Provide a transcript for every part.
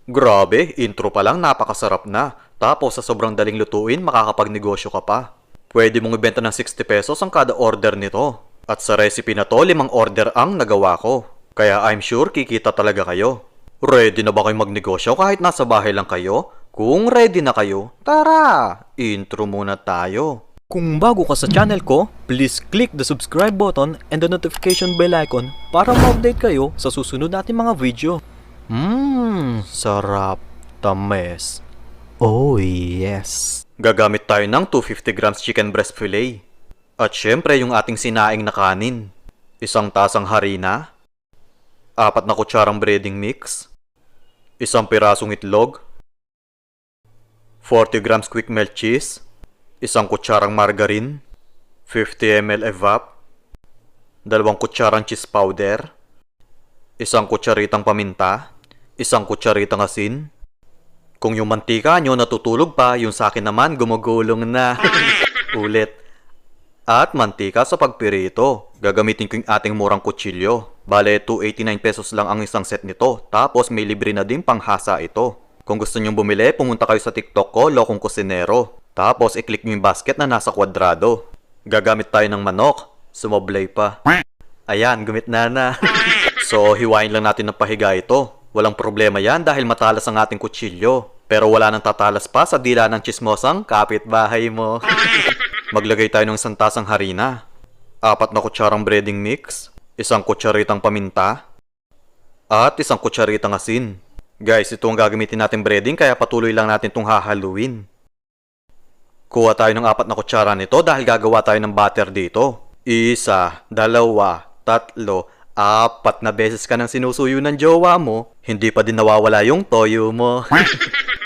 Grabe, intro pa lang napakasarap na. Tapos sa sobrang daling lutuin, makakapagnegosyo ka pa. Pwede mong ibenta ng 60 pesos ang kada order nito. At sa recipe na to, 5 order ang nagawa ko. Kaya I'm sure kikita talaga kayo. Ready na ba kayo magnegosyo kahit nasa bahay lang kayo? Kung ready na kayo, tara! Intro muna tayo. Kung bago ka sa channel ko, please click the subscribe button and the notification bell icon para ma-update kayo sa susunod nating mga video. Sarap. Tames. Oh yes. Gagamit tayo ng 250 grams chicken breast fillet. At syempre yung ating sinaing na kanin. 1 tasang harina. 4 na kutsarang breading mix. 1 pirasong itlog. 40 grams quick melt cheese. 1 kutsarang margarine. 50 ml evap. 2 kutsarang cheese powder. 1 kutsaritang paminta. 1 kutsaritang asin. Kung yung mantika nyo natutulog pa, yung sa akin naman gumugulong na. Ulit. At mantika sa pagpirito. Gagamitin ko yung ating murang kutsilyo. Bale, 289 pesos lang ang isang set nito. Tapos may libre na din panghasa ito. Kung gusto nyong bumili, pumunta kayo sa TikTok ko, Lokong Kusinero. Tapos i-click nyo yung basket na nasa kwadrado. Gagamit tayo ng manok. Sumablay pa. Ayan, gumit na. So, hiwain lang natin ng pahiga ito. Walang problema yan dahil matalas ang ating kutsilyo. Pero wala nang tatalas pa sa dila ng chismosang kapitbahay mo. Maglagay tayo ng 1 tasang harina. 4 na kutsarang breading mix. 1 kutsaritang paminta. At 1 kutsaritang asin. Guys, ito ang gagamitin natin breading kaya patuloy lang natin itong hahaluin. Kuha tayo ng 4 na kutsara nito dahil gagawa tayo ng butter dito. 1, 2, 3, 4 na beses ka nang sinusuyo ng jowa mo, hindi pa din nawawala yung toyo mo.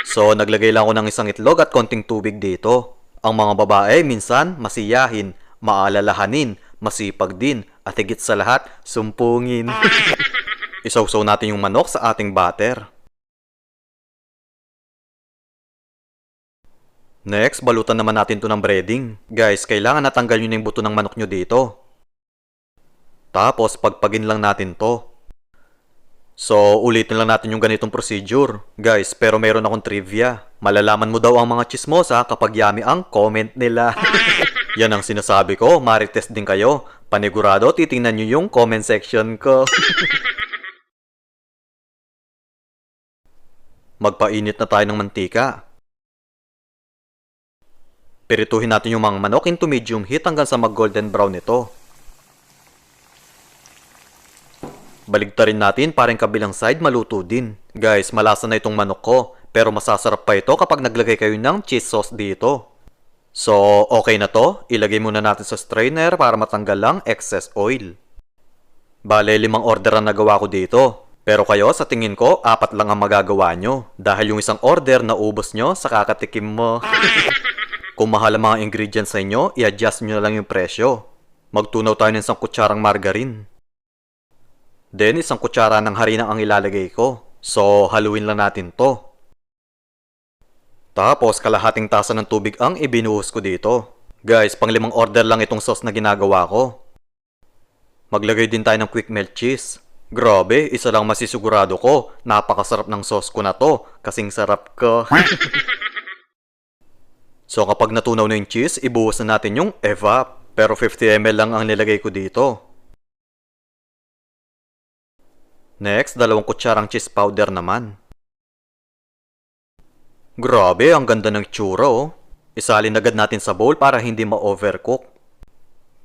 So, naglagay lang ako ng 1 itlog at konting tubig dito. Ang mga babae, minsan, masiyahin, maalalahanin, masipag din, at higit sa lahat, sumpungin. Isawsaw natin yung manok sa ating batter. Next, balutan naman natin to ng breading. Guys, kailangan natanggal nyo na yung buto ng manok nyo dito. Tapos, pagpagin lang natin to. So, ulitin lang natin yung ganitong procedure. Guys, pero meron akong trivia. Malalaman mo daw ang mga chismosa kapag yummy ang comment nila. Yan ang sinasabi ko, marites din kayo. Panigurado, titingnan nyo yung comment section ko. Magpainit na tayo ng mantika. Pirituhin natin yung mga manok into medium heat hanggang sa mag-golden brown ito. Baligtarin natin para yung kabilang side maluto din. Guys, malasa na itong manok ko. Pero masasarap pa ito kapag naglagay kayo ng cheese sauce dito. So, okay na to. Ilagay muna natin sa strainer para matanggal lang excess oil. Bale, 5 order ang nagawa ko dito. Pero kayo, sa tingin ko, 4 lang ang magagawa nyo. Dahil yung 1 order na ubos nyo sa kakatikim mo. Kung mahal ang mga ingredients sa inyo, i-adjust nyo na lang yung presyo. Magtunaw tayo ng 1 kutsarang margarine. Then, 1 kutsara ng harina ang ilalagay ko. So, haluin lang natin to. Tapos, kalahating tasa ng tubig ang ibinuhos ko dito. Guys, pang 5 order lang itong sauce na ginagawa ko. Maglagay din tayo ng quick melt cheese. Grabe, isa lang masisigurado ko. Napakasarap ng sauce ko na to. Kasing sarap ko. So, kapag natunaw na yung cheese, ibuhos na natin yung evap. Pero 50 ml lang ang nilagay ko dito. Next, 2 kutsarang cheese powder naman. Grabe, ang ganda ng tsura oh. Isalin agad natin sa bowl para hindi ma-overcook.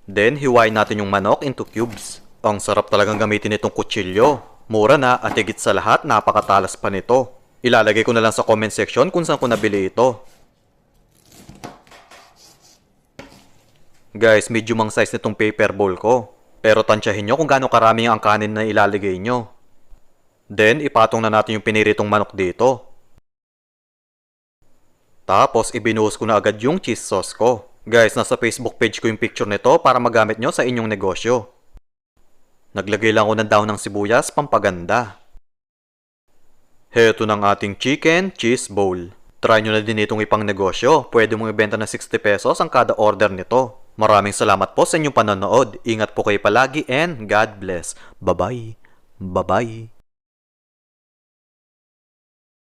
Then, hiwain natin yung manok into cubes. Ang sarap talagang gamitin itong kutsilyo. Mura na at higit sa lahat, napakatalas pa nito. Ilalagay ko na lang sa comment section kung saan ko nabili ito. Guys, medium ang size nitong paper bowl ko. Pero tansyahin nyo kung gaano karami ang kanin na ilalagay nyo. Then, ipatong na natin yung piniritong manok dito. Tapos, ibinuhos ko na agad yung cheese sauce ko. Guys, nasa Facebook page ko yung picture nito para magamit nyo sa inyong negosyo. Naglagay lang ako ng dahon ng sibuyas, pampaganda. Heto ng ating chicken cheese bowl. Try nyo na din itong ipang negosyo. Pwede mong ibenta ng 60 pesos ang kada order nito. Maraming salamat po sa inyong panonood. Ingat po kayo palagi and God bless. Bye-bye. Bye-bye.